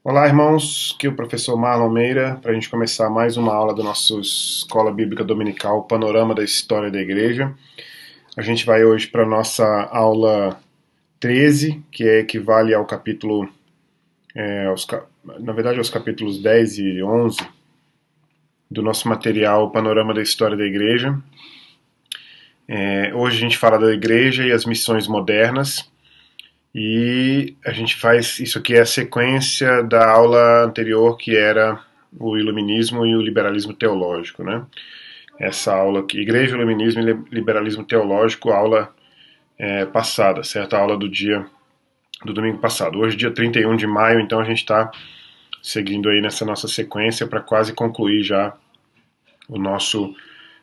Olá, irmãos. Aqui é o professor Marlon Meira para a gente começar mais uma aula da nossa Escola Bíblica Dominical, Panorama da História da Igreja. A gente vai hoje para a nossa aula 13, que equivale ao capítulo, na verdade, aos capítulos 10 e 11 do nosso material Panorama da História da Igreja. Hoje a gente fala da Igreja e as missões modernas. E a gente faz, isso aqui é a sequência da aula anterior, que era o Iluminismo e o Liberalismo Teológico, né? Essa aula aqui, Igreja, Iluminismo e Liberalismo Teológico, aula passada, certo? A aula do domingo passado. Hoje, dia 31 de maio, então a gente está seguindo aí nessa nossa sequência para quase concluir já o nosso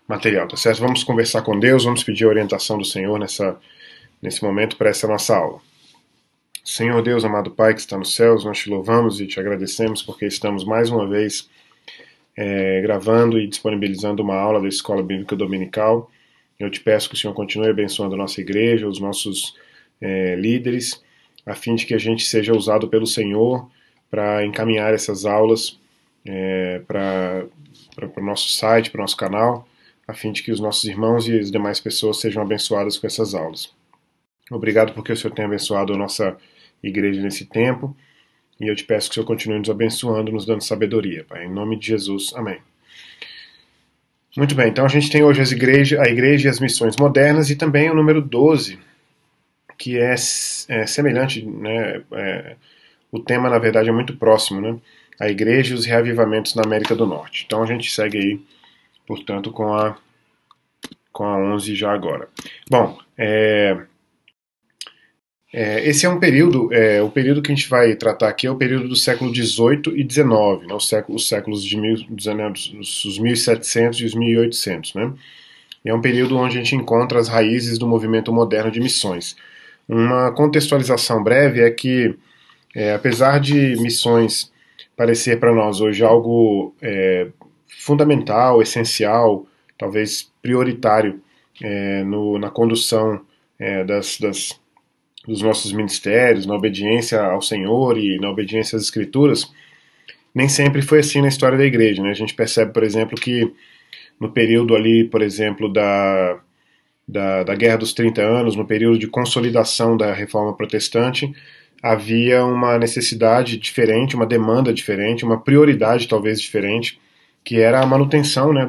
material, tá certo? Vamos conversar com Deus, vamos pedir a orientação do Senhor nesse momento para essa nossa aula. Senhor Deus, amado Pai que está nos céus, nós te louvamos e te agradecemos porque estamos mais uma vez gravando e disponibilizando uma aula da Escola Bíblica Dominical. Eu te peço que o Senhor continue abençoando a nossa igreja, os nossos líderes, a fim de que a gente seja usado pelo Senhor para encaminhar essas aulas para o nosso site, para o nosso canal, a fim de que os nossos irmãos e as demais pessoas sejam abençoadas com essas aulas. Obrigado porque o Senhor tem abençoado a nossa igreja nesse tempo, e eu te peço que o Senhor continue nos abençoando, nos dando sabedoria, Pai. Em nome de Jesus, amém. Muito bem, então a gente tem hoje a igreja e as missões modernas, e também o número 12, que é semelhante, né? O tema, na verdade, é muito próximo, né? A igreja e os reavivamentos na América do Norte. Então a gente segue aí, portanto, com a 11 já agora. Bom, esse é um período, o período que a gente vai tratar aqui é o período do século XVIII e XIX, né, os séculos de os 1700 e os 1800. Né? E é um período onde a gente encontra as raízes do movimento moderno de missões. Uma contextualização breve é que, apesar de missões parecer para nós hoje algo fundamental, essencial, talvez prioritário na condução dos nossos ministérios, na obediência ao Senhor e na obediência às Escrituras, nem sempre foi assim na história da igreja. Né? A gente percebe, por exemplo, que no período ali, por exemplo, da Guerra dos 30 Anos, no período de consolidação da Reforma Protestante, havia uma necessidade diferente, uma demanda diferente, uma prioridade talvez diferente, que era a manutenção, né,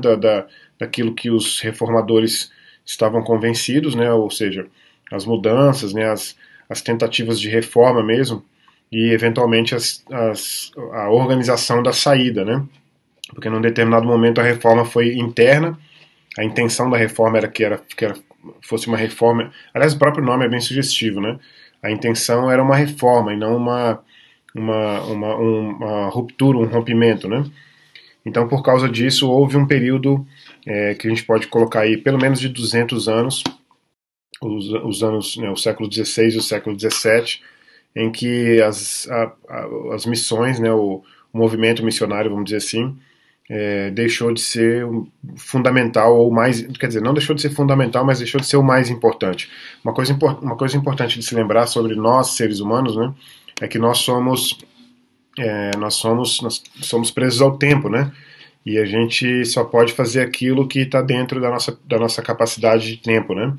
daquilo que os reformadores estavam convencidos, né, ou seja, as mudanças, né, as tentativas de reforma mesmo, e eventualmente a organização da saída, né? Porque num determinado momento a reforma foi interna, a intenção da reforma era que fosse uma reforma, aliás, o próprio nome é bem sugestivo, né? A intenção era uma reforma e não uma ruptura, um rompimento, né? Então, por causa disso, houve um período que a gente pode colocar aí pelo menos de 200 anos, os anos, né, o século XVI e o século XVII, em que as missões, né, o movimento missionário, vamos dizer assim, deixou de ser fundamental, ou mais, quer dizer, não deixou de ser fundamental, mas deixou de ser o mais importante. Uma coisa importante de se lembrar sobre nós, seres humanos, né, é que nós somos presos ao tempo, né? E a gente só pode fazer aquilo que está dentro da nossa capacidade de tempo, né?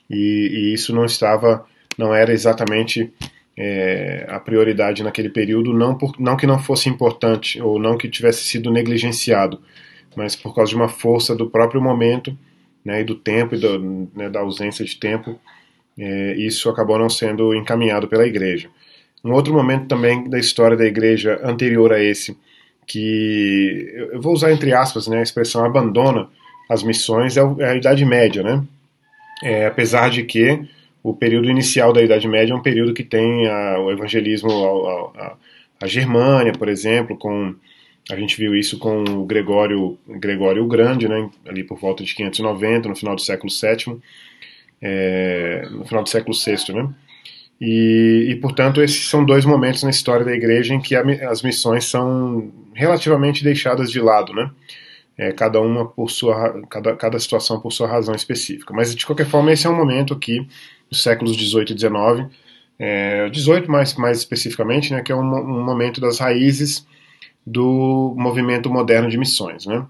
E isso não era exatamente a prioridade naquele período, não que não fosse importante ou não que tivesse sido negligenciado, mas por causa de uma força do próprio momento, né, e do tempo e da ausência de tempo, isso acabou não sendo encaminhado pela igreja. Um outro momento também da história da igreja anterior a esse, que eu vou usar entre aspas, né, a expressão abandona as missões, é a Idade Média, né? Apesar de que o período inicial da Idade Média é um período que tem o evangelismo à Germânia, por exemplo, a gente viu isso com o Gregório o Grande, né, ali por volta de 590, no final do século VII, no final do século VI, né? Portanto, esses são dois momentos na história da igreja em que as missões são relativamente deixadas de lado, né? Cada situação por sua razão específica. Mas, de qualquer forma, esse é um momento que, nos séculos XVIII e XIX, XVIII mais especificamente, né, que é um momento das raízes do movimento moderno de missões, né?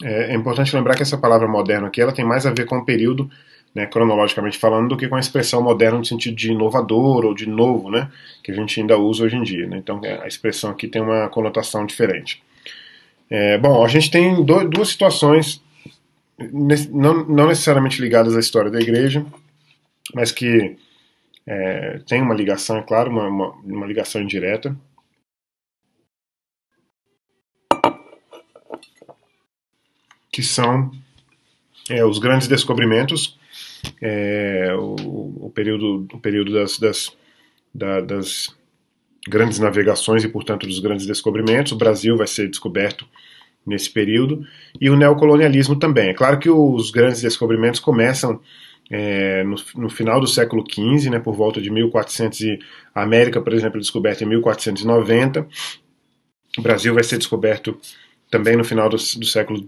É importante lembrar que essa palavra moderno aqui ela tem mais a ver com o período, né, cronologicamente falando, do que com a expressão moderno no sentido de inovador ou de novo, né, que a gente ainda usa hoje em dia. Né? Então a expressão aqui tem uma conotação diferente. Bom, a gente tem duas situações não necessariamente ligadas à história da igreja, mas que tem uma ligação, é claro, uma ligação indireta. Que são os grandes descobrimentos, o período das grandes navegações e, portanto, dos grandes descobrimentos. O Brasil vai ser descoberto nesse período, e o neocolonialismo também. É claro que os grandes descobrimentos começam no final do século XV, né, por volta de 1400, e a América, por exemplo, é descoberta em 1490. O Brasil vai ser descoberto também no final do século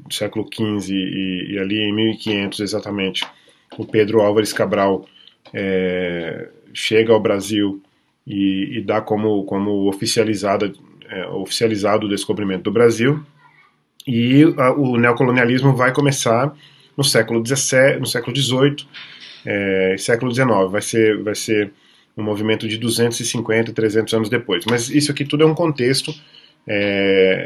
XV e ali em 1500 exatamente. O Pedro Álvares Cabral chega ao Brasil e dá como oficializado o descobrimento do Brasil. E o neocolonialismo vai começar no século XVII, no século XVIII, século XIX. Vai ser um movimento de 250, 300 anos depois. Mas isso aqui tudo é um contexto,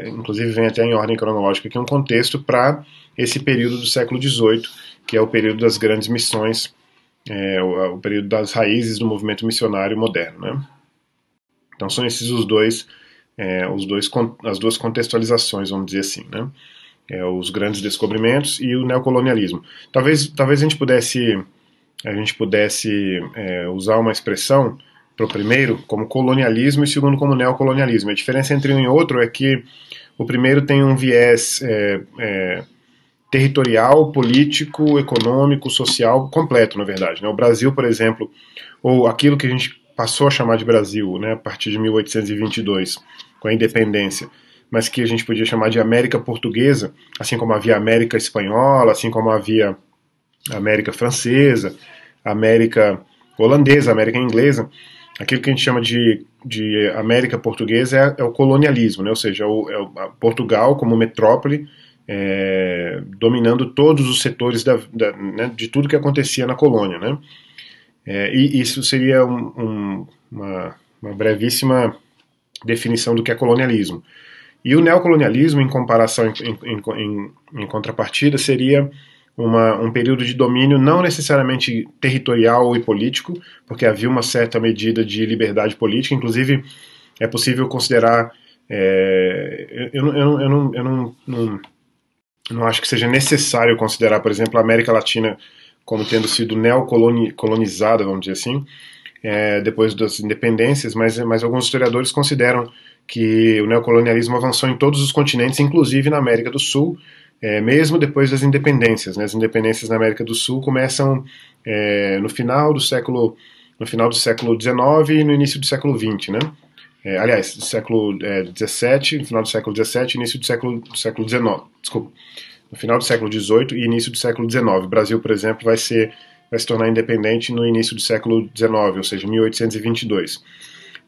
inclusive vem até em ordem cronológica aqui, um contexto para esse período do século XVIII, que é o período das grandes missões, o período das raízes do movimento missionário moderno. Né? Então são esses as duas contextualizações, vamos dizer assim, né? Os grandes descobrimentos e o neocolonialismo. Talvez a gente pudesse usar uma expressão para o primeiro como colonialismo e o segundo como neocolonialismo. A diferença entre um e outro é que o primeiro tem um viés territorial, político, econômico, social completo, na verdade. Né? O Brasil, por exemplo, ou aquilo que a gente passou a chamar de Brasil, né, a partir de 1822, com a independência, mas que a gente podia chamar de América Portuguesa, assim como havia América Espanhola, assim como havia América Francesa, América Holandesa, América Inglesa. Aquilo que a gente chama de América Portuguesa é o colonialismo, né? Ou seja, Portugal como metrópole dominando todos os setores né, de tudo que acontecia na colônia, né? E isso seria uma brevíssima definição do que é colonialismo. E o neocolonialismo, em comparação, em contrapartida, seria um período de domínio não necessariamente territorial e político, porque havia uma certa medida de liberdade política. Inclusive, é possível considerar... eu não acho que seja necessário considerar, por exemplo, a América Latina como tendo sido neocolonizada, vamos dizer assim, depois das independências, mas alguns historiadores consideram que o neocolonialismo avançou em todos os continentes, inclusive na América do Sul, mesmo depois das independências. Né? As independências na América do Sul começam no final do século XIX e no início do século XX, né? Aliás, do século XVII, no final do século XVII e início do século XIX. Desculpa. No final do século XVIII e início do século XIX. O Brasil, por exemplo, vai se tornar independente no início do século XIX, ou seja, 1822.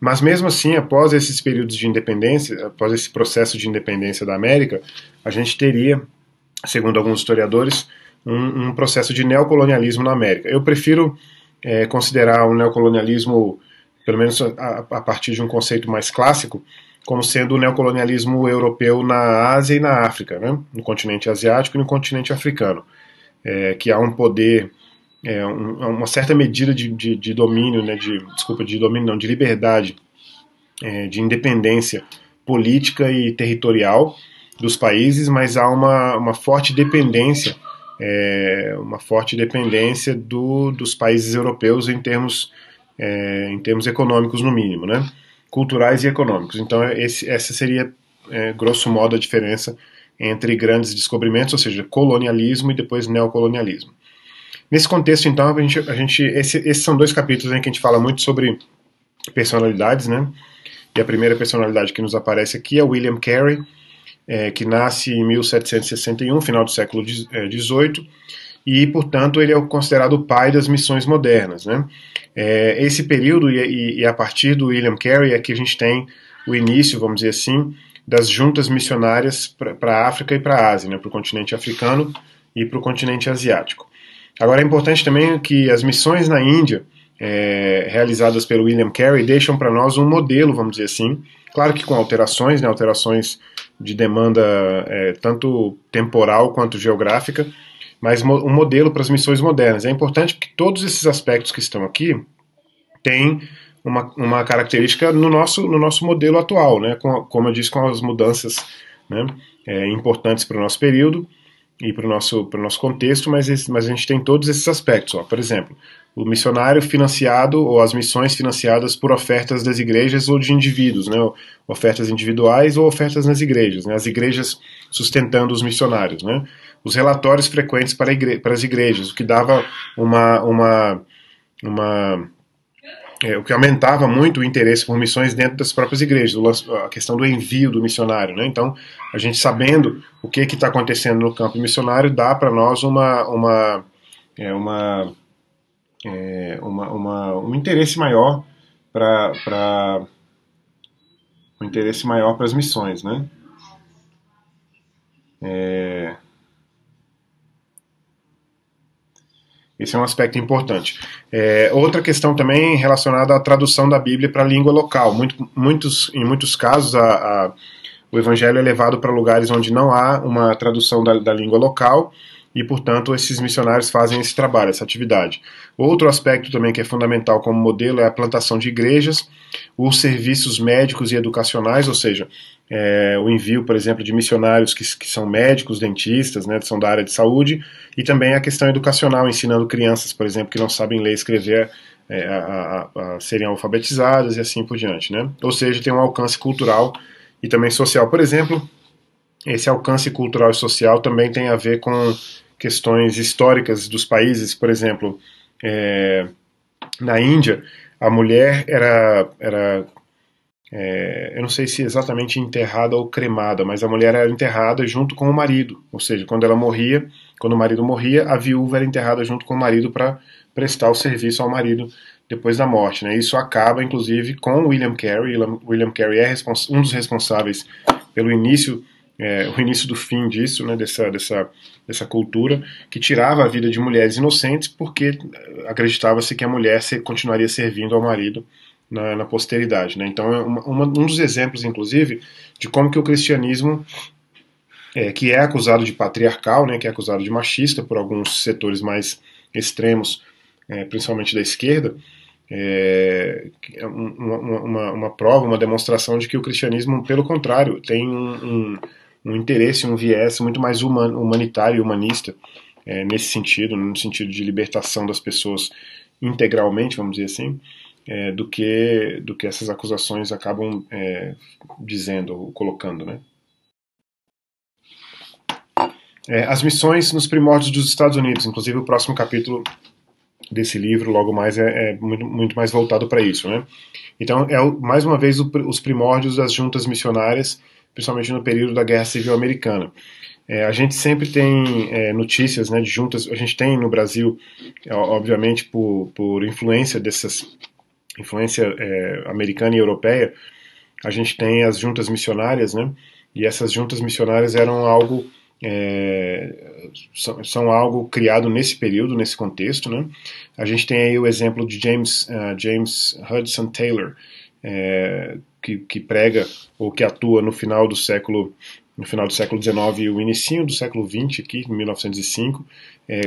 Mas mesmo assim, após esses períodos de independência, após esse processo de independência da América, a gente teria, segundo alguns historiadores, um processo de neocolonialismo na América. Eu prefiro considerar o neocolonialismo, pelo menos a partir de um conceito mais clássico, como sendo o neocolonialismo europeu na Ásia e na África, né? No continente asiático e no continente africano, que há um poder, uma certa medida de domínio, né? De domínio não, de liberdade, de independência política e territorial dos países, mas há uma forte dependência, dos países europeus em termos econômicos no mínimo, né? Culturais e econômicos. Então essa seria, grosso modo, a diferença entre grandes descobrimentos, ou seja, colonialismo e depois neocolonialismo. Nesse contexto, então, esses são dois capítulos em que a gente fala muito sobre personalidades, né? E a primeira personalidade que nos aparece aqui é William Carey, que nasce em 1761, final do século XVIII, e, portanto, ele é considerado o pai das missões modernas, né? Esse período, e a partir do William Carey, é que a gente tem o início, vamos dizer assim, das juntas missionárias para a África e para a Ásia, né? Para o continente africano e para o continente asiático. Agora, é importante também que as missões na Índia, realizadas pelo William Carey, deixam para nós um modelo, vamos dizer assim, claro que com alterações, né? Alterações de demanda tanto temporal quanto geográfica, mas um modelo para as missões modernas. É importante porque todos esses aspectos que estão aqui têm uma característica no nosso modelo atual, né? Como eu disse, com as mudanças, né, importantes para o nosso período e para o nosso contexto, mas a gente tem todos esses aspectos. Ó. Por exemplo, o missionário financiado ou as missões financiadas por ofertas das igrejas ou de indivíduos, né? Ofertas individuais ou ofertas nas igrejas, né? As igrejas sustentando os missionários, né? Os relatórios frequentes para as igrejas, o que dava o que aumentava muito o interesse por missões dentro das próprias igrejas, a questão do envio do missionário, né? Então, a gente sabendo o que está acontecendo no campo missionário dá para nós um interesse maior para as missões, né? Esse é um aspecto importante. Outra questão também relacionada à tradução da Bíblia para a língua local. Em muitos casos, o Evangelho é levado para lugares onde não há uma tradução da língua local e, portanto, esses missionários fazem esse trabalho, essa atividade. Outro aspecto também que é fundamental como modelo é a plantação de igrejas, os serviços médicos e educacionais, ou seja, o envio, por exemplo, de missionários que são médicos, dentistas, né, são da área de saúde, e também a questão educacional, ensinando crianças, por exemplo, que não sabem ler e escrever, a serem alfabetizadas e assim por diante. Né? Ou seja, tem um alcance cultural e também social. Por exemplo, esse alcance cultural e social também tem a ver com questões históricas dos países. Por exemplo, na Índia, a mulher era eu não sei se exatamente enterrada ou cremada, mas a mulher era enterrada junto com o marido, ou seja, quando o marido morria, a viúva era enterrada junto com o marido para prestar o serviço ao marido depois da morte. Né? Isso acaba, inclusive, com William Carey. William Carey é um dos responsáveis pelo início, o início do fim disso, né, dessa cultura, que tirava a vida de mulheres inocentes porque acreditava-se que a mulher continuaria servindo ao marido na posteridade. Né? Então é um dos exemplos, inclusive, de como que o cristianismo, que é acusado de patriarcal, né, que é acusado de machista por alguns setores mais extremos, principalmente da esquerda, uma prova, uma demonstração de que o cristianismo, pelo contrário, tem um interesse, um viés muito mais humanitário e humanista nesse sentido, no sentido de libertação das pessoas integralmente, vamos dizer assim, do que essas acusações acabam dizendo ou colocando, né? As missões nos primórdios dos Estados Unidos, inclusive o próximo capítulo desse livro, logo mais, é muito, muito mais voltado para isso, né? Então, mais uma vez, os primórdios das juntas missionárias, principalmente no período da Guerra Civil Americana. A gente sempre tem notícias, né, de juntas, a gente tem no Brasil, obviamente, por influência americana e europeia, a gente tem as juntas missionárias, né? E essas juntas missionárias eram algo são algo criado nesse período, nesse contexto, né? A gente tem aí o exemplo de James Hudson Taylor, que prega ou que atua no final do século XIX e o início do século XX, aqui, em 1905,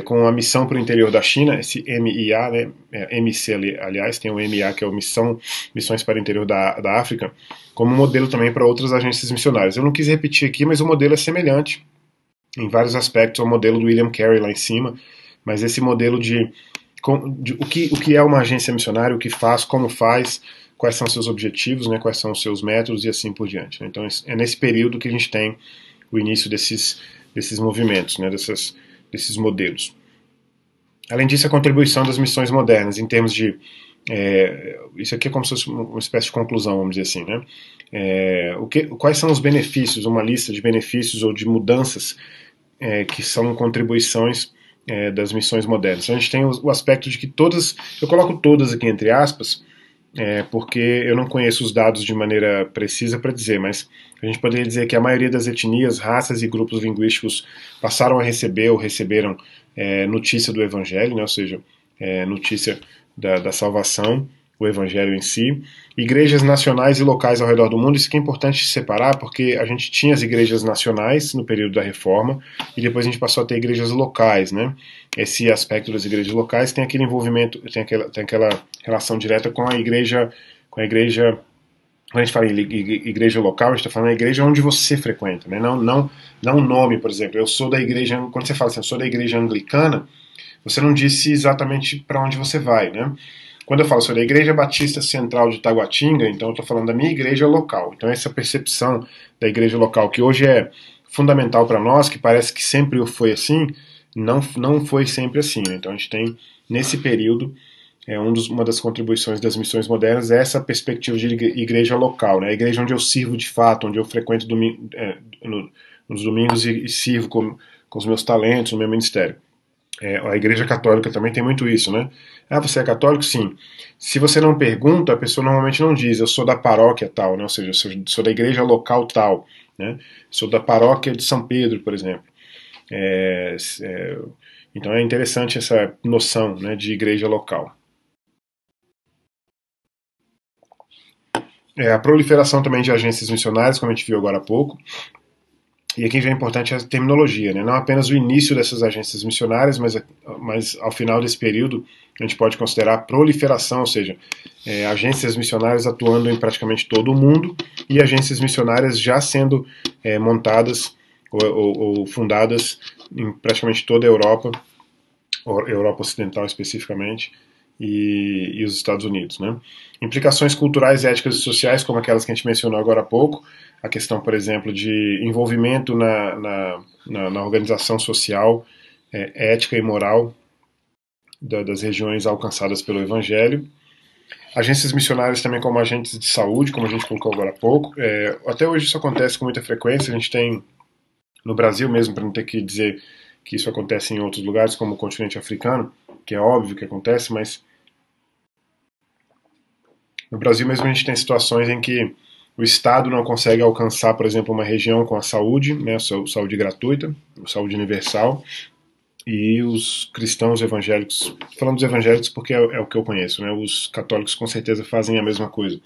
com a missão para o interior da China, esse MIA, né, MC, aliás, tem o MIA, que é o Missões para o Interior da África, como modelo também para outras agências missionárias. Eu não quis repetir aqui, mas o modelo é semelhante, em vários aspectos, ao modelo do William Carey lá em cima, mas esse modelo de o que é uma agência missionária, o que faz, como faz, quais são seus objetivos, né, quais são os seus métodos e assim por diante. Né? Então é nesse período que a gente tem o início desses movimentos, né, desses modelos. Além disso, a contribuição das missões modernas, em termos de... isso aqui é como se fosse uma espécie de conclusão, vamos dizer assim. Né? Quais são os benefícios, uma lista de benefícios ou de mudanças que são contribuições das missões modernas. Então a gente tem o aspecto de que todas, eu coloco todas aqui entre aspas, porque eu não conheço os dados de maneira precisa para dizer, mas a gente poderia dizer que a maioria das etnias, raças e grupos linguísticos passaram a receber ou receberam notícia do Evangelho, né, ou seja, notícia da salvação, o Evangelho em si. Igrejas nacionais e locais ao redor do mundo, isso que é importante separar, porque a gente tinha as igrejas nacionais no período da Reforma, e depois a gente passou a ter igrejas locais, né? Esse aspecto das igrejas locais tem aquele envolvimento, tem aquela relação direta com a igreja, quando a gente fala em igreja local, a gente está falando da igreja onde você frequenta, né? Não um nome, por exemplo. Eu sou da igreja, quando você fala assim, eu sou da igreja anglicana, você não disse exatamente para onde você vai, né? Quando eu falo sobre a Igreja Batista Central de Taguatinga, então eu estou falando da minha igreja local. Então essa percepção da igreja local, que hoje é fundamental para nós, que parece que sempre foi assim, não foi sempre assim, né? Então a gente tem, nesse período, uma das contribuições das missões modernas é essa perspectiva de igreja local, né? A igreja onde eu sirvo de fato, onde eu frequento nos domingos e sirvo com os meus talentos, no meu ministério. A Igreja Católica também tem muito isso, né? Ah, você é católico? Sim. Se você não pergunta, a pessoa normalmente não diz, eu sou da paróquia tal, né? Ou seja, eu sou da igreja local tal, né? Sou da paróquia de São Pedro, por exemplo. Então é interessante essa noção, né, de igreja local. A proliferação também de agências missionárias, como a gente viu agora há pouco. E aqui já é importante a terminologia, né? Não apenas o início dessas agências missionárias, mas ao final desse período a gente pode considerar a proliferação, ou seja, agências missionárias atuando em praticamente todo o mundo e agências missionárias já sendo montadas ou fundadas em praticamente toda a Europa, Europa Ocidental especificamente, e os Estados Unidos, né? Implicações culturais, éticas e sociais, como aquelas que a gente mencionou agora há pouco, a questão, por exemplo, de envolvimento na organização social, ética e moral das regiões alcançadas pelo Evangelho. Agências missionárias também como agentes de saúde, como a gente colocou agora há pouco. Até hoje isso acontece com muita frequência, a gente tem no Brasil mesmo, para não ter que dizer que isso acontece em outros lugares, como o continente africano, que é óbvio que acontece, mas no Brasil mesmo a gente tem situações em que o Estado não consegue alcançar, por exemplo, uma região com a saúde, né, saúde gratuita, saúde universal, e os cristãos evangélicos, falando dos evangélicos porque é o que eu conheço, né, os católicos com certeza fazem a mesma coisa,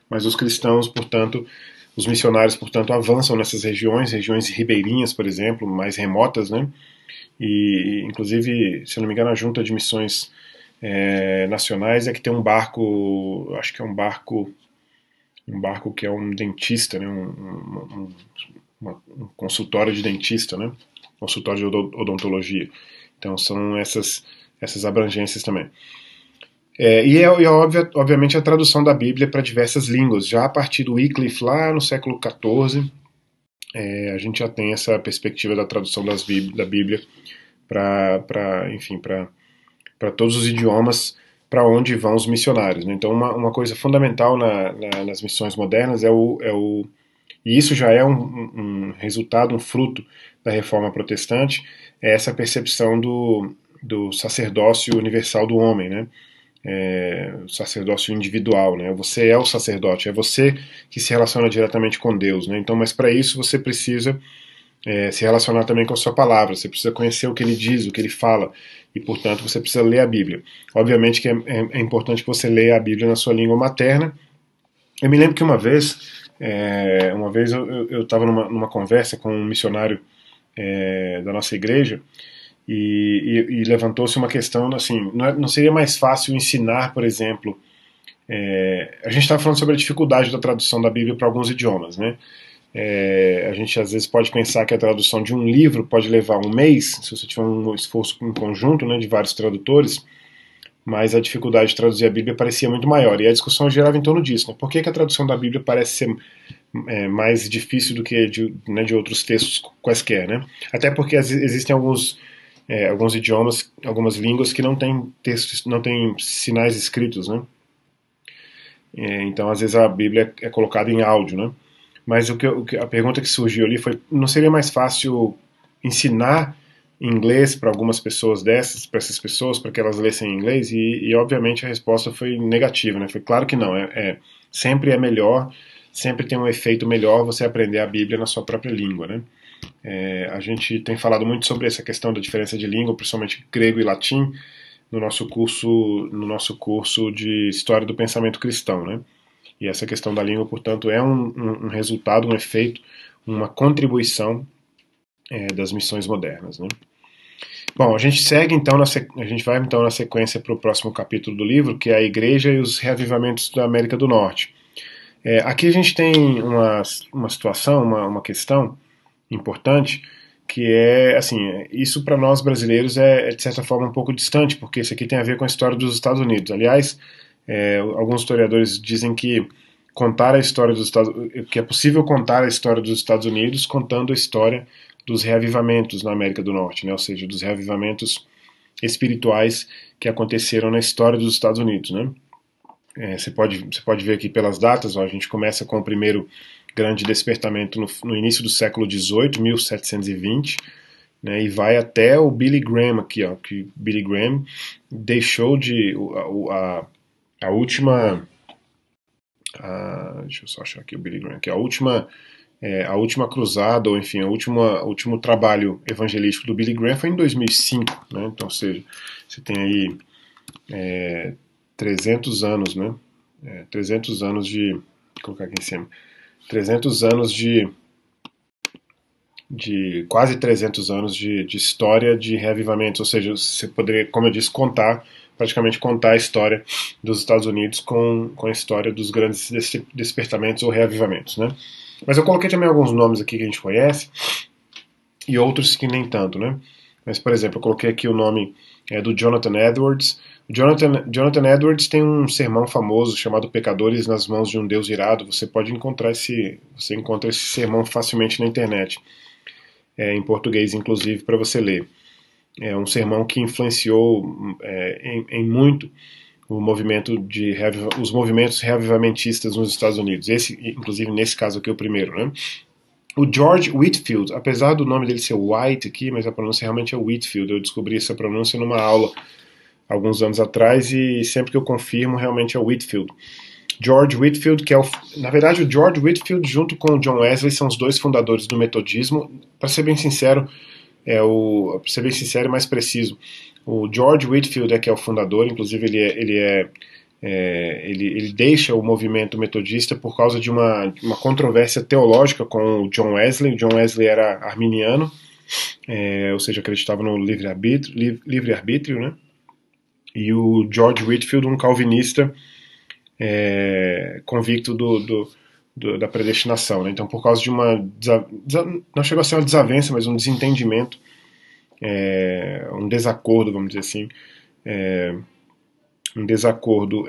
mas os cristãos, portanto, os missionários, portanto, avançam nessas regiões ribeirinhas, por exemplo, mais remotas, né, e inclusive, se não me engano, a Junta de Missões nacionais é que tem um barco, acho que é um barco que é um dentista, né, um consultório de dentista, né, consultório de odontologia. Então são essas abrangências também. Obviamente a tradução da Bíblia para diversas línguas. Já a partir do Wycliffe, lá no século XIV, a gente já tem essa perspectiva da tradução da Bíblia para todos os idiomas para onde vão os missionários, né? Então uma coisa fundamental nas missões modernas e isso já é um resultado, um fruto da reforma protestante, é essa percepção do sacerdócio universal do homem, né? O sacerdócio individual, né? Você é o sacerdote, é você que se relaciona diretamente com Deus, né? Então, mas para isso você precisa se relacionar também com a sua palavra, você precisa conhecer o que ele diz, o que ele fala, e portanto você precisa ler a Bíblia. Obviamente que é importante que você leia a Bíblia na sua língua materna. Eu me lembro que uma vez eu estava numa conversa com um missionário da nossa igreja e levantou-se uma questão assim, não seria mais fácil ensinar, por exemplo, a gente estava falando sobre a dificuldade da tradução da Bíblia para alguns idiomas, né? A gente às vezes pode pensar que a tradução de um livro pode levar um mês, se você tiver um esforço em conjunto, né, de vários tradutores, mas a dificuldade de traduzir a Bíblia parecia muito maior. E a discussão girava em torno disso, né? Por que a tradução da Bíblia parece ser mais difícil do que de outros textos quaisquer, né? Até porque existem alguns idiomas, algumas línguas que não têm textos, não têm sinais escritos, né? Então, às vezes a Bíblia é colocada em áudio, né? Mas a pergunta que surgiu ali foi: não seria mais fácil ensinar em inglês para algumas pessoas dessas, para essas pessoas, para que elas lessem em inglês, e obviamente a resposta foi negativa, né? Foi claro que não, sempre é melhor, sempre tem um efeito melhor você aprender a Bíblia na sua própria língua, né? A gente tem falado muito sobre essa questão da diferença de língua, principalmente grego e latim, no nosso curso de História do Pensamento Cristão, né? E essa questão da língua, portanto, é um resultado, um efeito, uma contribuição das missões modernas, né? Bom, a gente segue então, a gente vai então na sequência para o próximo capítulo do livro, que é a Igreja e os Reavivamentos da América do Norte. Aqui a gente tem uma situação, uma questão importante, que é, assim, isso para nós brasileiros é de certa forma um pouco distante, porque isso aqui tem a ver com a história dos Estados Unidos. Aliás, alguns historiadores dizem que que é possível contar a história dos Estados Unidos contando a história dos reavivamentos na América do Norte, né? Ou seja, dos reavivamentos espirituais que aconteceram na história dos Estados Unidos, né? Você pode ver aqui pelas datas, ó, a gente começa com o primeiro grande despertamento no início do século XVIII, 1720, né, e vai até o Billy Graham aqui, ó, que Billy Graham deixou a última, deixa eu só achar aqui o Billy Graham, que é a última cruzada, ou enfim, o último trabalho evangelístico do Billy Graham foi em 2005, né, então, ou seja, você tem aí 300 anos, né, 300 anos vou colocar aqui em cima, 300 anos de quase 300 anos de história de reavivamentos, ou seja, você poderia, como eu disse, praticamente contar a história dos Estados Unidos com a história dos grandes despertamentos ou reavivamentos, né? Mas eu coloquei também alguns nomes aqui que a gente conhece e outros que nem tanto, né? Mas, por exemplo, eu coloquei aqui o nome do Jonathan Edwards. Jonathan Edwards tem um sermão famoso chamado Pecadores nas Mãos de um Deus Irado. Você encontra esse sermão facilmente na internet, em português inclusive, para você ler. É um sermão que influenciou em muito os movimentos reavivamentistas nos Estados Unidos. Inclusive, nesse caso aqui, é o primeiro, né? O George Whitefield, apesar do nome dele ser White aqui, mas a pronúncia realmente é Whitefield. Eu descobri essa pronúncia numa aula alguns anos atrás e sempre que eu confirmo, realmente é Whitefield. George Whitefield, na verdade, o George Whitefield junto com o John Wesley são os dois fundadores do metodismo. Para ser bem sincero, para ser bem sincero e mais preciso, o George Whitefield é que é o fundador, inclusive ele deixa o movimento metodista por causa de uma controvérsia teológica com o John Wesley. O John Wesley era arminiano, ou seja, acreditava no livre-arbítrio, né? E o George Whitefield, um calvinista convicto da predestinação, né? Então, por causa de não chegou a ser uma desavença, mas um desentendimento, um desacordo, vamos dizer assim, um desacordo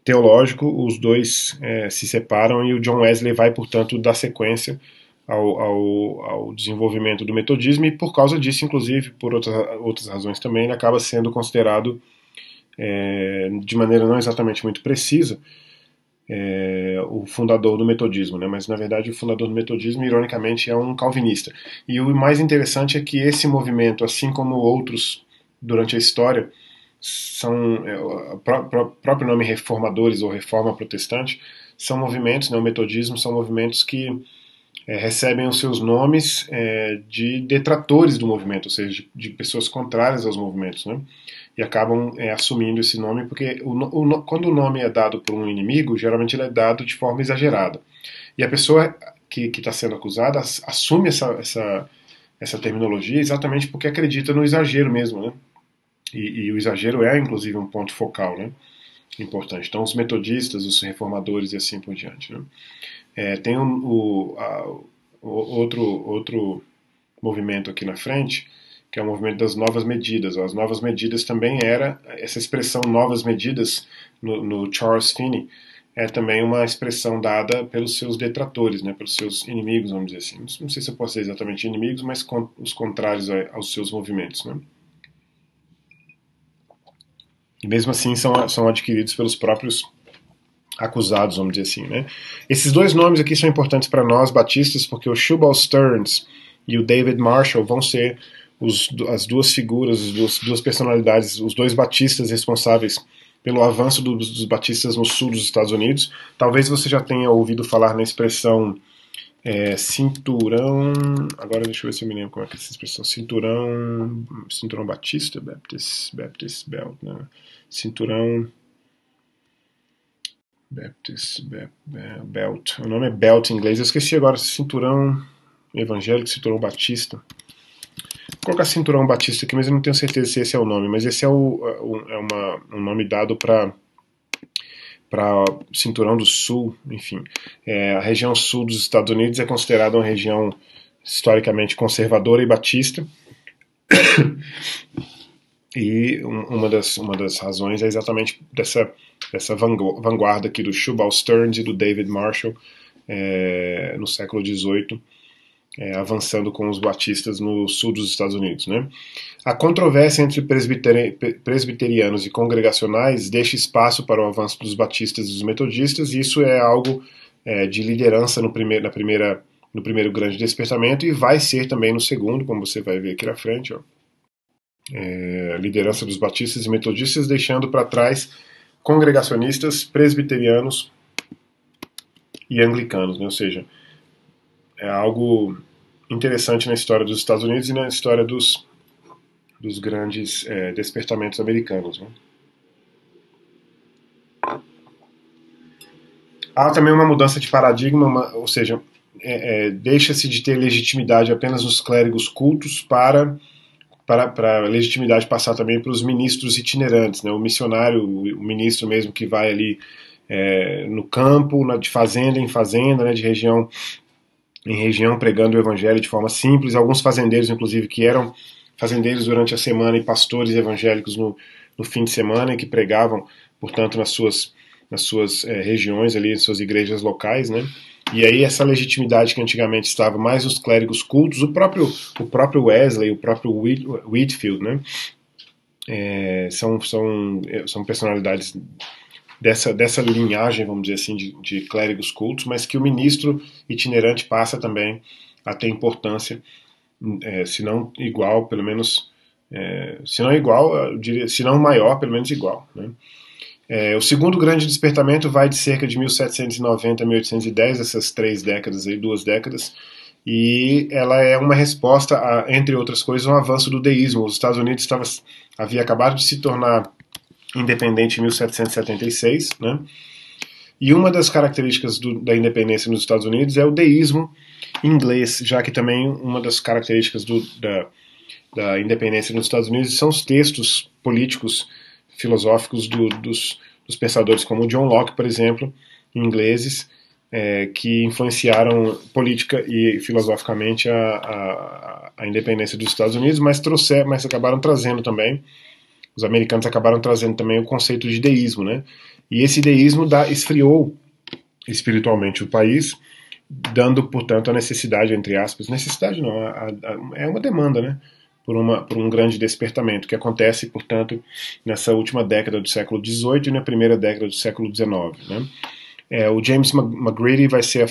teológico, os dois se separam e o John Wesley vai, portanto, dar sequência ao desenvolvimento do metodismo e por causa disso, inclusive, por outras razões também, ele acaba sendo considerado de maneira não exatamente muito precisa o fundador do metodismo, né? Mas na verdade o fundador do metodismo, ironicamente, é um calvinista. E o mais interessante é que esse movimento, assim como outros durante a história, o próprio nome reformadores ou reforma protestante, são movimentos, né? O metodismo são movimentos que recebem os seus nomes de detratores do movimento, ou seja, de pessoas contrárias aos movimentos, né? E acabam assumindo esse nome, porque quando o nome é dado por um inimigo, geralmente ele é dado de forma exagerada. E a pessoa que está sendo acusada assume essa terminologia exatamente porque acredita no exagero mesmo, né? E o exagero inclusive, um ponto focal, né? Importante. Então, os metodistas, os reformadores e assim por diante, né? Tem outro movimento aqui na frente, que é o movimento das novas medidas. As novas medidas também essa expressão novas medidas no Charles Finney é também uma expressão dada pelos seus detratores, né, pelos seus inimigos, vamos dizer assim. Não sei se eu posso dizer exatamente inimigos, mas os contrários aos seus movimentos, né? E mesmo assim são adquiridos pelos próprios acusados, vamos dizer assim, né? Esses dois nomes aqui são importantes para nós batistas, porque o Shubal Stearns e o David Marshall vão ser as duas figuras, as duas personalidades, os dois batistas responsáveis pelo avanço dos batistas no sul dos Estados Unidos. Talvez você já tenha ouvido falar na expressão cinturão. Agora deixa eu ver se eu me lembro como é que é essa expressão. Cinturão batista, Baptist Belt, né? Cinturão Baptist Belt. O nome é Belt em inglês. Eu esqueci agora. Cinturão evangélico, cinturão batista. Vou colocar cinturão batista aqui, mas eu não tenho certeza se esse é o nome. Mas esse é um nome dado para cinturão do sul, enfim. A região sul dos Estados Unidos é considerada uma região historicamente conservadora e batista. E uma das razões é exatamente dessa vanguarda aqui do Shubal Stearns e do David Marshall no século XVIII, avançando com os batistas no sul dos Estados Unidos, né? A controvérsia entre presbiterianos e congregacionais deixa espaço para o avanço dos batistas e dos metodistas, e isso é algo de liderança no primeiro grande despertamento, e vai ser também no segundo, como você vai ver aqui na frente, ó. Liderança dos batistas e metodistas, deixando para trás congregacionistas, presbiterianos e anglicanos, né? Ou seja, é algo interessante na história dos Estados Unidos e na história dos grandes despertamentos americanos, né? Há também uma mudança de paradigma, ou seja, deixa-se de ter legitimidade apenas nos clérigos cultos para a legitimidade passar também para os ministros itinerantes, né? O missionário, o ministro mesmo que vai ali no campo, de fazenda em fazenda, né? De região em região, pregando o evangelho de forma simples. Alguns fazendeiros, inclusive, que eram fazendeiros durante a semana e pastores evangélicos no fim de semana, e que pregavam, portanto, nas suas regiões ali, nas suas igrejas locais, né? E aí essa legitimidade que antigamente estava mais nos clérigos cultos, o próprio Wesley, o próprio Whitefield, né? São personalidades dessa linhagem, vamos dizer assim, de clérigos cultos, mas que o ministro itinerante passa também a ter importância, se não igual, pelo menos, se não igual, eu diria, se não maior, pelo menos igual, né? O segundo grande despertamento vai de cerca de 1790 a 1810, essas 2 décadas, e ela é uma resposta a, entre outras coisas, um avanço do deísmo. Os Estados Unidos havia acabado de se tornar independente em 1776, né? E uma das características da independência nos Estados Unidos é o deísmo inglês, já que também uma das características da independência nos Estados Unidos são os textos políticos, filosóficos dos pensadores como John Locke, por exemplo, ingleses, que influenciaram política e filosoficamente a independência dos Estados Unidos, mas acabaram trazendo também, os americanos acabaram trazendo também o conceito de deísmo, né? E esse deísmo esfriou espiritualmente o país, dando, portanto, a necessidade, entre aspas, necessidade não, é uma demanda, né? Por um grande despertamento, que acontece, portanto, nessa última década do século XVIII e na primeira década do século XIX, né? O James McGrady vai ser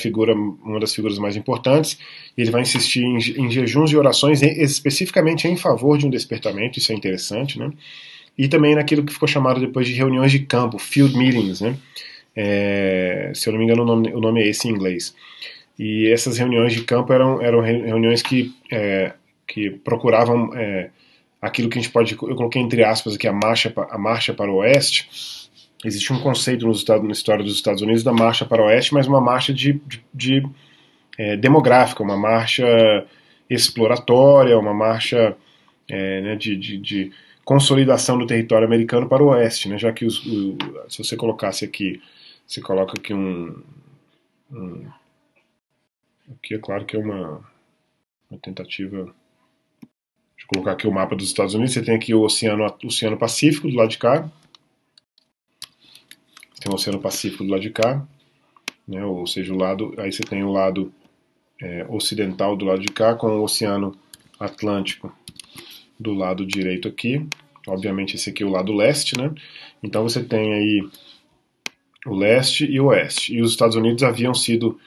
uma das figuras mais importantes, e ele vai insistir em jejuns e orações especificamente em favor de um despertamento, isso é interessante, né? E também naquilo que ficou chamado depois de reuniões de campo, field meetings, né? Se eu não me engano o nome é esse em inglês. E essas reuniões de campo eram reuniões que procuravam aquilo que a gente pode, eu coloquei entre aspas aqui, a marcha para o oeste. Existe um conceito na história dos Estados Unidos da marcha para o oeste, mas uma marcha demográfica, uma marcha exploratória, uma marcha né, de consolidação do território americano para o oeste, né, já que se você colocasse aqui, você coloca aqui aqui é claro que é uma tentativa de colocar aqui o mapa dos Estados Unidos. Você tem aqui o Oceano Pacífico do lado de cá, tem o Oceano Pacífico do lado de cá, né, ou seja, aí você tem o lado ocidental do lado de cá, com o Oceano Atlântico do lado direito aqui. Obviamente esse aqui é o lado leste, né? Então você tem aí o leste e o oeste. E os Estados Unidos haviam sido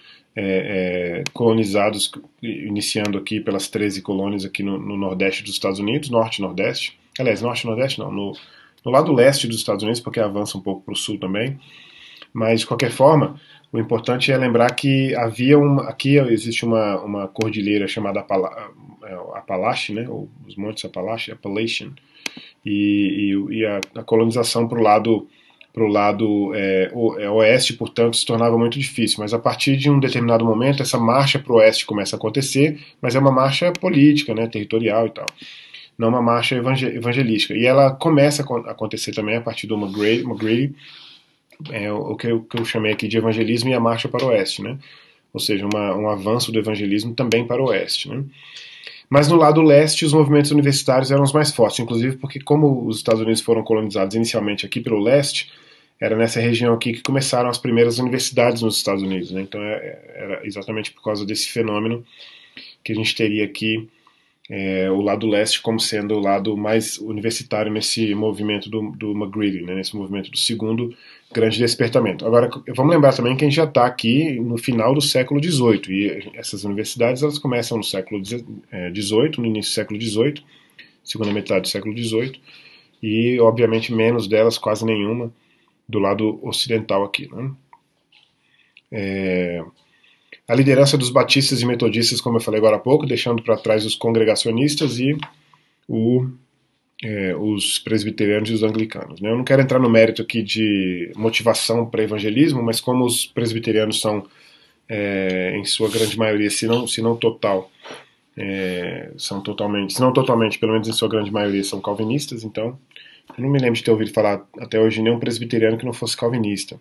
colonizados, iniciando aqui pelas 13 colônias aqui no nordeste dos Estados Unidos, norte e nordeste. Aliás, norte e nordeste não, no lado leste dos Estados Unidos, porque avança um pouco para o sul também. Mas, de qualquer forma, o importante é lembrar que aqui existe uma cordilheira chamada Apalache, né, os Montes Apalache, Appalachian, e a colonização para o lado oeste, portanto, se tornava muito difícil. Mas a partir de um determinado momento, essa marcha para o oeste começa a acontecer, mas é uma marcha política, né, territorial e tal, não uma marcha evangelística. E ela começa a acontecer também a partir do McGrady, o que eu chamei aqui de evangelismo e a marcha para o oeste, né? Ou seja, um avanço do evangelismo também para o oeste, né? Mas no lado leste, os movimentos universitários eram os mais fortes, inclusive porque, como os Estados Unidos foram colonizados inicialmente aqui pelo leste, era nessa região aqui que começaram as primeiras universidades nos Estados Unidos, né? Então era exatamente por causa desse fenômeno que a gente teria aqui o lado leste como sendo o lado mais universitário nesse movimento do McGrady, né? Nesse movimento do segundo grande despertamento. Agora, vamos lembrar também que a gente já está aqui no final do século XVIII, e essas universidades elas começam no século XVIII, no início do século XVIII, segunda metade do século XVIII, e obviamente menos delas, quase nenhuma, do lado ocidental aqui, né? A liderança dos batistas e metodistas, como eu falei agora há pouco, deixando para trás os congregacionistas e os presbiterianos e os anglicanos, né? Eu não quero entrar no mérito aqui de motivação para evangelismo, mas como os presbiterianos são, em sua grande maioria, se não total, são totalmente, se não totalmente, pelo menos em sua grande maioria, são calvinistas, então eu não me lembro de ter ouvido falar até hoje nenhum presbiteriano que não fosse calvinista.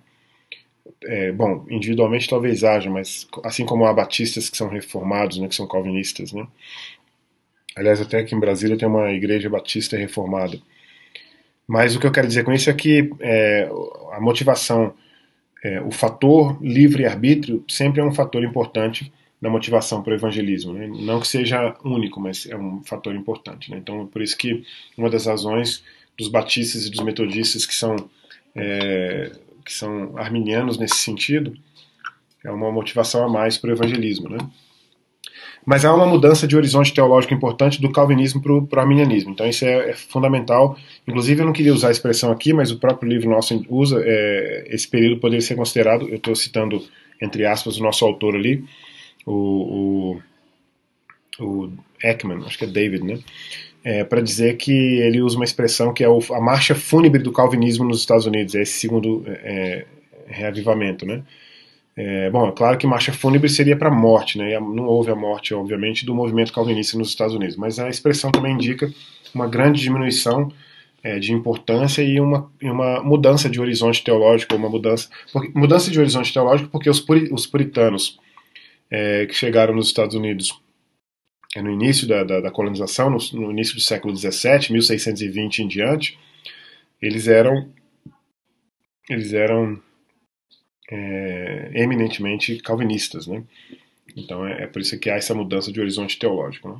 Bom, individualmente talvez haja, mas assim como há batistas que são reformados, né, que são calvinistas, né? Aliás, até aqui em Brasília tem uma igreja batista reformada. Mas o que eu quero dizer com isso é que a motivação, o fator livre-arbítrio sempre é um fator importante na motivação para o evangelismo, né? Não que seja único, mas é um fator importante, né? Então, por isso que uma das razões dos batistas e dos metodistas que são arminianos nesse sentido é uma motivação a mais para o evangelismo, né? Mas há uma mudança de horizonte teológico importante do calvinismo para o arminianismo. Então isso é fundamental. Inclusive eu não queria usar a expressão aqui, mas o próprio livro nosso usa. Esse período poderia ser considerado, eu estou citando entre aspas o nosso autor ali, o Ekman, acho que é David, né? Para dizer que ele usa uma expressão que é a marcha fúnebre do calvinismo nos Estados Unidos, é esse segundo reavivamento, né? Bom, é claro que marcha fúnebre seria para a morte, né? Não houve a morte, obviamente, do movimento calvinista nos Estados Unidos, mas a expressão também indica uma grande diminuição de importância e uma mudança de horizonte teológico, mudança de horizonte teológico porque os puritanos que chegaram nos Estados Unidos no início da colonização, no início do século XVII, 1620 em diante, eles eram eminentemente calvinistas, né? Então é por isso que há essa mudança de horizonte teológico, né?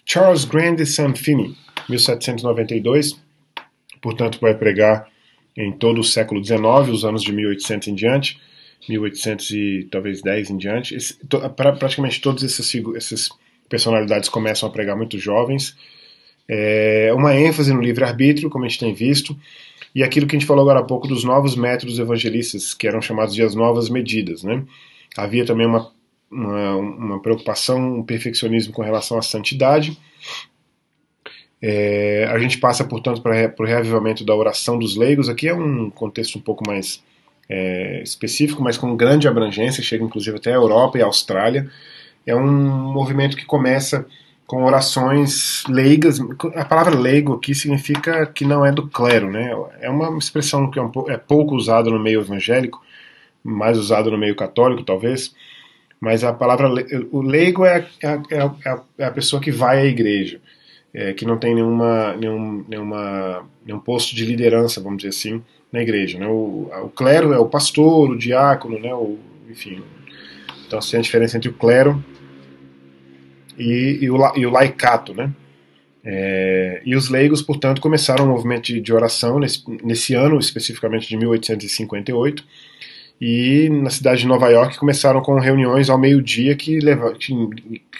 Charles Grandison Finney, 1792, portanto vai pregar em todo o século XIX, os anos de 1800 em diante, 1800 e talvez 10 em diante. Praticamente todas essas personalidades começam a pregar muito jovens. Uma ênfase no livre-arbítrio, como a gente tem visto, e aquilo que a gente falou agora há pouco dos novos métodos evangelistas, que eram chamados de as novas medidas, né? Havia também uma preocupação, um perfeccionismo com relação à santidade. A gente passa, portanto, para o reavivamento da oração dos leigos. Aqui é um contexto um pouco mais específico, mas com grande abrangência, chega inclusive até a Europa e a Austrália. É um movimento que começa com orações leigas. A palavra leigo aqui significa que não é do clero, né? É uma expressão que é pouco usada no meio evangélico, mais usada no meio católico, talvez. Mas a palavra o leigo é a pessoa que vai à igreja, que não tem nenhum posto de liderança, vamos dizer assim, na igreja, né? O clero é o pastor, o diácono, né? Enfim. Então, assim, a diferença entre o clero e o laicato, né? E os leigos, portanto, começaram um movimento de oração nesse ano, especificamente de 1858, e na cidade de Nova York começaram com reuniões ao meio-dia que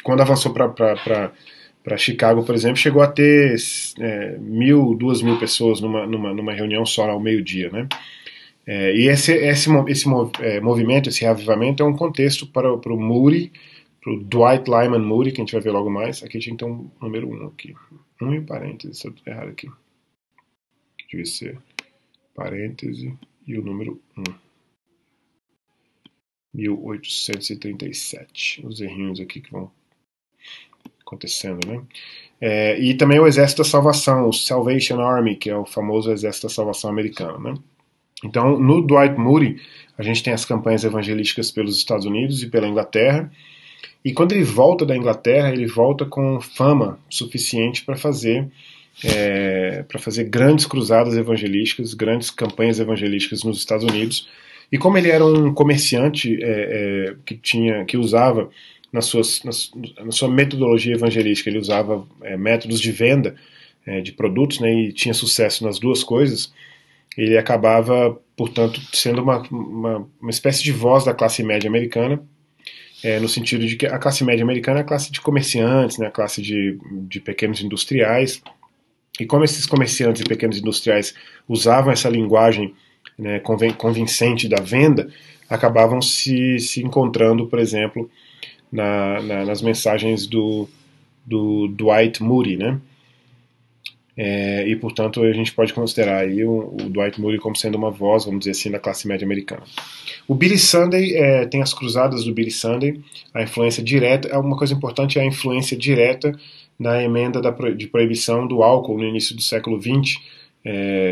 quando avançou para Chicago, por exemplo, chegou a ter 1.000, 2.000 pessoas numa reunião só ao meio-dia, né? E esse movimento, esse reavivamento é um contexto para o Moody, para o Dwight Lyman Moody, que a gente vai ver logo mais. Aqui tinha então um número 1 aqui. 1 e parênteses, se eu estou errado aqui. Devia ser parêntese e o número 1. 1837. Os errinhos aqui que vão acontecendo, né? E também o Exército da Salvação, o Salvation Army, que é o famoso Exército da Salvação americano, né? Então, no Dwight Moody, a gente tem as campanhas evangelísticas pelos Estados Unidos e pela Inglaterra, e quando ele volta da Inglaterra, ele volta com fama suficiente para fazer grandes cruzadas evangelísticas, grandes campanhas evangelísticas nos Estados Unidos. E como ele era um comerciante que usava na sua metodologia evangelística, ele usava métodos de venda de produtos, né, e tinha sucesso nas duas coisas, ele acabava, portanto, sendo uma espécie de voz da classe média americana, no sentido de que a classe média americana é a classe de comerciantes, né, a classe de pequenos industriais, e como esses comerciantes e pequenos industriais usavam essa linguagem, né, convincente da venda, acabavam se encontrando, por exemplo, nas mensagens do Dwight Moody, né? E, portanto, a gente pode considerar aí o Dwight Moody como sendo uma voz, vamos dizer assim, da classe média americana. O Billy Sunday tem as cruzadas do Billy Sunday, a influência direta, uma coisa importante é a influência direta na emenda de proibição do álcool no início do século XX.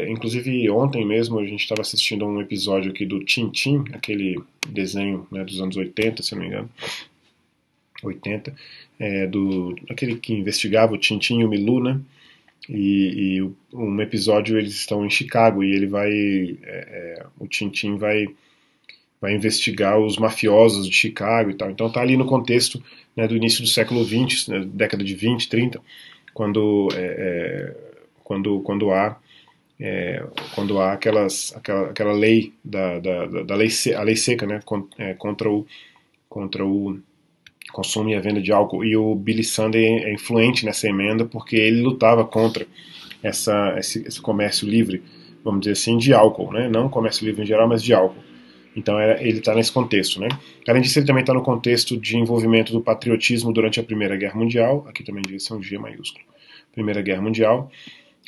Inclusive ontem mesmo a gente estava assistindo a um episódio aqui do Tintin, aquele desenho, né, dos anos 80, se eu não me engano, 80, aquele que investigava o Tintin e o Milou, né? E um episódio eles estão em Chicago e ele o Tintin vai investigar os mafiosos de Chicago e tal. Então tá ali no contexto, né, do início do século XX, né, década de 20, 30, quando há aquela lei a lei seca, né, contra o consumo e a venda de álcool, e o Billy Sunday é influente nessa emenda porque ele lutava contra esse comércio livre, vamos dizer assim, de álcool, né? Não comércio livre em geral, mas de álcool. Então ele está nesse contexto, né? Além disso, ele também está no contexto de envolvimento do patriotismo durante a Primeira Guerra Mundial, aqui também devia ser um G maiúsculo, Primeira Guerra Mundial,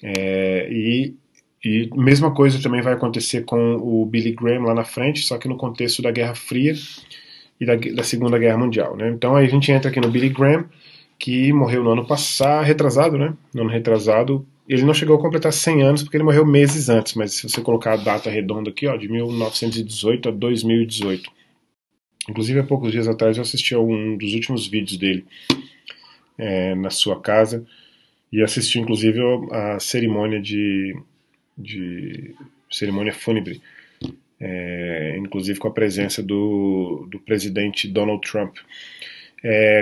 e mesma coisa também vai acontecer com o Billy Graham lá na frente, só que no contexto da Guerra Fria e da Segunda Guerra Mundial, né? Então aí a gente entra aqui no Billy Graham, que morreu no ano passado, retrasado, né? No ano retrasado. Ele não chegou a completar 100 anos porque ele morreu meses antes, mas se você colocar a data redonda aqui, ó, de 1918 a 2018. Inclusive há poucos dias atrás eu assisti a um dos últimos vídeos dele na sua casa e assisti inclusive a cerimônia cerimônia fúnebre, inclusive com a presença do presidente Donald Trump.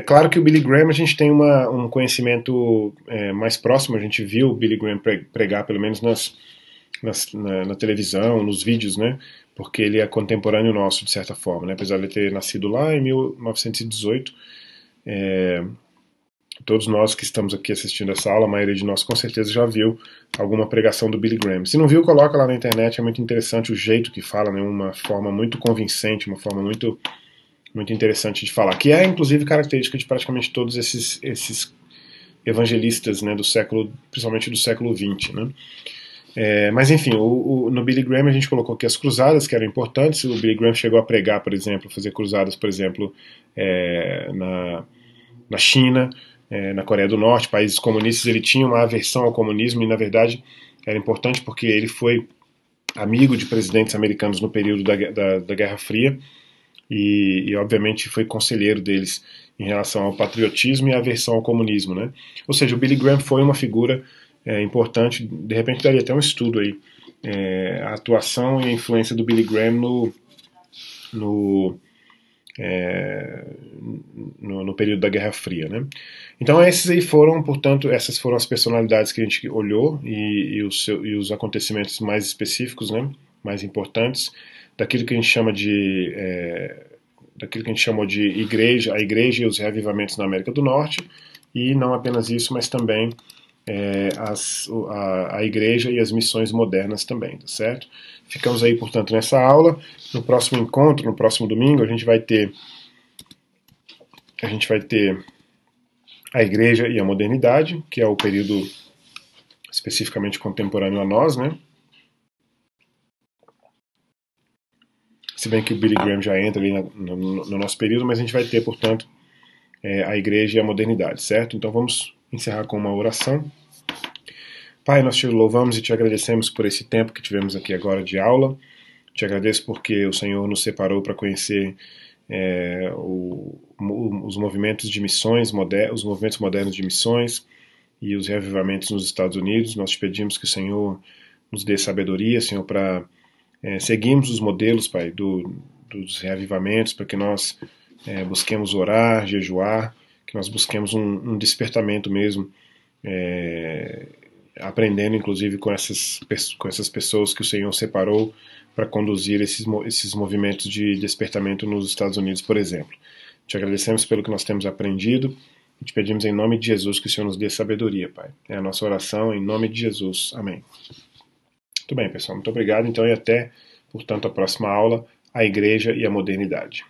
Claro que o Billy Graham a gente tem um conhecimento mais próximo, a gente viu o Billy Graham pregar pelo menos na televisão, nos vídeos, né? Porque ele é contemporâneo nosso, de certa forma, né? Apesar de ele ter nascido lá em 1918, todos nós que estamos aqui assistindo essa aula, a maioria de nós com certeza já viu alguma pregação do Billy Graham. Se não viu, coloca lá na internet, é muito interessante o jeito que fala, né? Uma forma muito convincente, uma forma muito interessante de falar, que é inclusive característica de praticamente todos esses evangelistas, né, principalmente do século XX, né? Mas enfim, no Billy Graham a gente colocou aqui as cruzadas, que eram importantes. O Billy Graham chegou a pregar, por exemplo, fazer cruzadas, por exemplo, na China, na Coreia do Norte, países comunistas. Ele tinha uma aversão ao comunismo e, na verdade, era importante porque ele foi amigo de presidentes americanos no período da Guerra Fria, e obviamente foi conselheiro deles em relação ao patriotismo e à aversão ao comunismo, né? Ou seja, o Billy Graham foi uma figura importante, de repente daria até um estudo aí, a atuação e a influência do Billy Graham no período da Guerra Fria, né? Então esses aí foram, portanto, essas foram as personalidades que a gente olhou e os acontecimentos mais específicos, né? Mais importantes daquilo que a gente chama de daquilo que a gente chamou de igreja, a igreja e os reavivamentos na América do Norte, e não apenas isso, mas também a igreja e as missões modernas também, tá certo? Ficamos aí, portanto, nessa aula. No próximo encontro, no próximo domingo, a gente vai ter a igreja e a modernidade, que é o período especificamente contemporâneo a nós, né? Se bem que o Billy Graham já entra ali no nosso período, mas a gente vai ter, portanto, a igreja e a modernidade, certo? Então vamos encerrar com uma oração. Pai, nós te louvamos e te agradecemos por esse tempo que tivemos aqui agora de aula. Te agradeço porque o Senhor nos separou para conhecer os movimentos de missões, os movimentos modernos de missões e os reavivamentos nos Estados Unidos. Nós te pedimos que o Senhor nos dê sabedoria, Senhor, para seguirmos os modelos, Pai, dos reavivamentos, para que nós busquemos orar, jejuar, que nós busquemos um despertamento mesmo, aprendendo inclusive com essas pessoas que o Senhor separou para conduzir esses movimentos de despertamento nos Estados Unidos, por exemplo. Te agradecemos pelo que nós temos aprendido e te pedimos em nome de Jesus que o Senhor nos dê sabedoria, Pai. É a nossa oração em nome de Jesus. Amém. Muito bem, pessoal. Muito obrigado. Então, e até, portanto, a próxima aula, a Igreja e a Modernidade.